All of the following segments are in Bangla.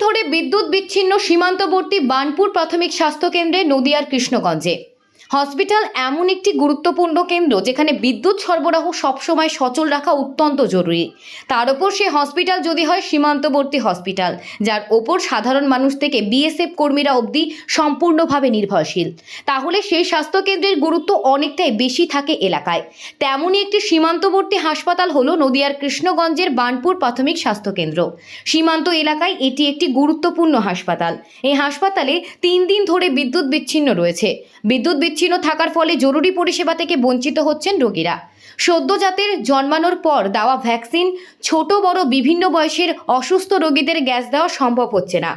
ধরে বিদ্যুৎ বিচ্ছিন্ন সীমান্তবর্তী বার্নপুর প্রাথমিক স্বাস্থ্য কেন্দ্রে নদিয়ার কৃষ্ণগঞ্জে। হসপিটাল এমন একটি গুরুত্বপূর্ণ কেন্দ্র যেখানে বিদ্যুৎ সরবরাহ সবসময় সচল রাখা অত্যন্ত জরুরি। তার উপর সে হসপিটাল যদি হয় সীমান্তবর্তী হসপিটাল, যার ওপর সাধারণ মানুষ থেকে বিএসএফ কর্মীরা অবধি সম্পূর্ণভাবে নির্ভরশীল, তাহলে সেই স্বাস্থ্যকেন্দ্রের গুরুত্ব অনেকটাই বেশি থাকে এলাকায়। তেমনই একটি সীমান্তবর্তী হাসপাতাল হলো নদিয়ার কৃষ্ণগঞ্জের বার্নপুর প্রাথমিক স্বাস্থ্যকেন্দ্র। সীমান্ত এলাকায় এটি একটি গুরুত্বপূর্ণ হাসপাতাল। এই হাসপাতালে 3 দিন ধরে বিদ্যুৎ বিচ্ছিন্ন রয়েছে। বিদ্যুৎ বিচ্ছিন্ন থাকার ফলে জরুরি পরিষেবা থেকে বঞ্চিত হচ্ছেন রোগীরা। সদ্যজাতের জন্মানোর পর দেওয়া ভ্যাকসিন, ছোট বড় বিভিন্ন বয়সের অসুস্থ রোগীদের গ্যাস দেওয়া সম্ভব হচ্ছে না।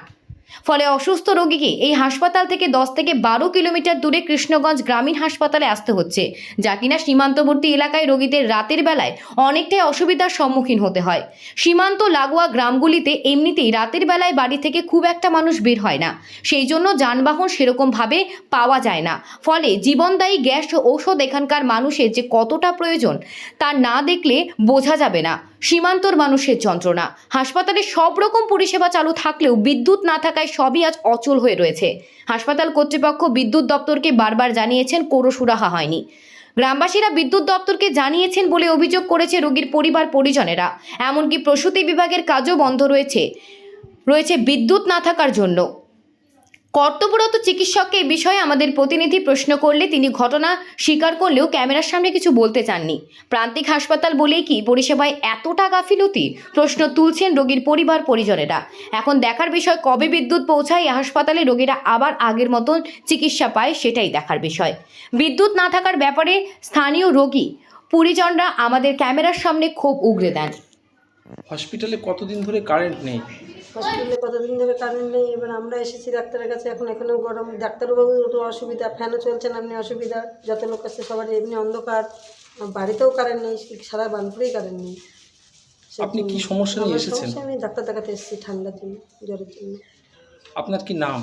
ফলে অসুস্থ রোগীকে এই হাসপাতাল থেকে 10 থেকে 12 কিলোমিটার দূরে কৃষ্ণগঞ্জ গ্রামীণ হাসপাতালে আসতে হচ্ছে, যা কিনা সীমান্তবর্তী এলাকায় রোগীদের রাতের বেলায় অনেকটাই অসুবিধার সম্মুখীন হতে হয়। সীমান্ত লাগোয়া গ্রামগুলিতে এমনিতেই রাতের বেলায় বাড়ি থেকে খুব একটা মানুষ বের হয় না, সেই জন্য যানবাহন সেরকমভাবে পাওয়া যায় না। ফলে জীবনদায়ী গ্যাস ও ঔষধ এখানকার মানুষের যে কতটা প্রয়োজন তা না দেখলে বোঝা যাবে না সীমান্তর মানুষের যন্ত্রণা। হাসপাতালে সব রকম পরিষেবা চালু থাকলেও বিদ্যুৎ না থাকায় সবই আজ অচল হয়ে রয়েছে। হাসপাতাল কর্তৃপক্ষ বিদ্যুৎ দপ্তরকে বারবার জানিয়েছেন, কোনো সুরাহা হয়নি। গ্রামবাসীরা বিদ্যুৎ দপ্তরকে জানিয়েছেন বলে অভিযোগ করেছে রোগীর পরিবার পরিজনেরা। এমনকি প্রসূতি বিভাগের কাজও বন্ধ রয়েছে বিদ্যুৎ না থাকার জন্য। কর্তব্যরত চিকিৎসককে এই বিষয়ে আমাদের প্রতিনিধি প্রশ্ন করলে তিনি ঘটনা স্বীকার করলেও ক্যামেরার সামনে কিছু বলতে চাননি। প্রান্তিক হাসপাতাল বলেই কি পরিষেবায় এতটা গাফিলতি? প্রশ্ন তুলছেন রোগীর পরিবার পরিজনেরা। এখন দেখার বিষয় কবে বিদ্যুৎ পৌঁছায় এই হাসপাতালে রোগীরা আবার আগের মতন চিকিৎসা পায়, সেটাই দেখার বিষয়। বিদ্যুৎ না থাকার ব্যাপারে স্থানীয় রোগী পরিজনরা আমাদের ক্যামেরার সামনে ক্ষোভ উগরে দেন। হসপিটালে কতদিন ধরে কারেন্ট নেই? হসপিটালে কতদিন ধরে কারেন্ট নেই। এবার আমরা এসেছি ডাক্তারের কাছে, এখনও গরম, ডাক্তারবাবুর একটু অসুবিধা, ফ্যানও চলছে না, এমনি অসুবিধা, যত লোক আসছে সবারই এমনি অন্ধকার, বাড়িতেও কারেন্ট নেই, সারা বার্নপুরেই কারেন্ট নেই। আপনি কি সমস্যা নিয়ে এসেছেন? আমি ডাক্তার দেখাতে এসেছি ঠান্ডার জন্য, জ্বরের জন্য। আপনার কি নাম?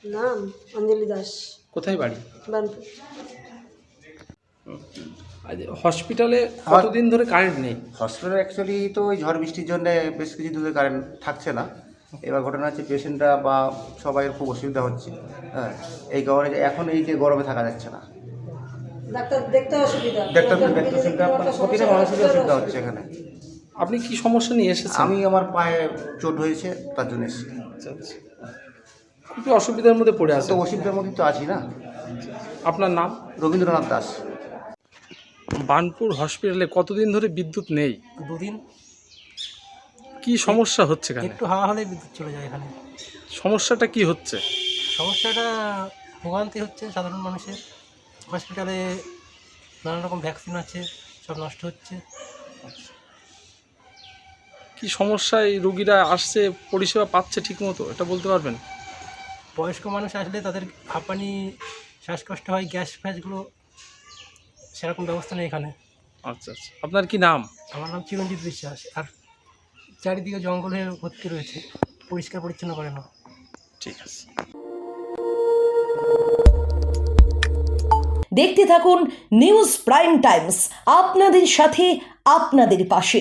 নাম অঞ্জলি দাস। কোথায় বাড়ি? বার্নপুর। হসপিটালে কতদিন ধরে কারেন্ট নেই? হসপিটালে অ্যাকচুয়ালি তো ওই ঝড় বৃষ্টির জন্য বেশ কিছু ধরে কারেন্ট থাকছে না। এবার ঘটনা হচ্ছে পেশেন্টরা বা সবাইয়ের খুব অসুবিধা হচ্ছে। হ্যাঁ, এই কারণে এখন এই যে গরমে থাকা যাচ্ছে না, ডাক্তার দেখতে অসুবিধা, প্রতিটা মানুষেরই অসুবিধা হচ্ছে এখানে। আপনি কি সমস্যা নিয়ে এসেছেন? আমি আমার পায়ে চোট হয়েছে, তার জন্য এসেছি। আচ্ছা, খুবই অসুবিধার মধ্যে পড়ে আছে। তো অসুবিধার মধ্যে তো আছি না। আপনার নাম? রবীন্দ্রনাথ দাস। বার্নপুর হসপিটালে কতদিন ধরে বিদ্যুৎ নেই? 2 দিন। কি সমস্যা হচ্ছে এখানে? একটু হাওয়া হলেই বিদ্যুৎ চলে যায় এখানে। সমস্যাটা কি হচ্ছে? সমস্যাটা ভোগান্তি হচ্ছে সাধারণ মানুষের। হসপিটালে নানা রকম ভ্যাকসিন আছে, সব নষ্ট হচ্ছে। কি সমস্যায় রোগীরা আসছে, পরিষেবা পাচ্ছে ঠিক মতো, এটা বলতে পারবেন? বয়স্ক মানুষ আসলে তাদের হাঁপানি, শ্বাসকষ্ট হয়, গ্যাস ফ্যাসগুলো, সেরকম ব্যবস্থা নেই এখানে। আচ্ছা, আপনার কি নাম? আমার নাম চিরঞ্জিত বিশ্বাস। আর চারিদিকে জঙ্গল হয়ে ভর্তি রয়েছে, পরিষ্কার পরিচ্ছন্ন করে না। ঠিক আছে। দেখতে থাকুন নিউজ প্রাইম টাইমস, আপনাদের সাথে, আপনাদের পাশে।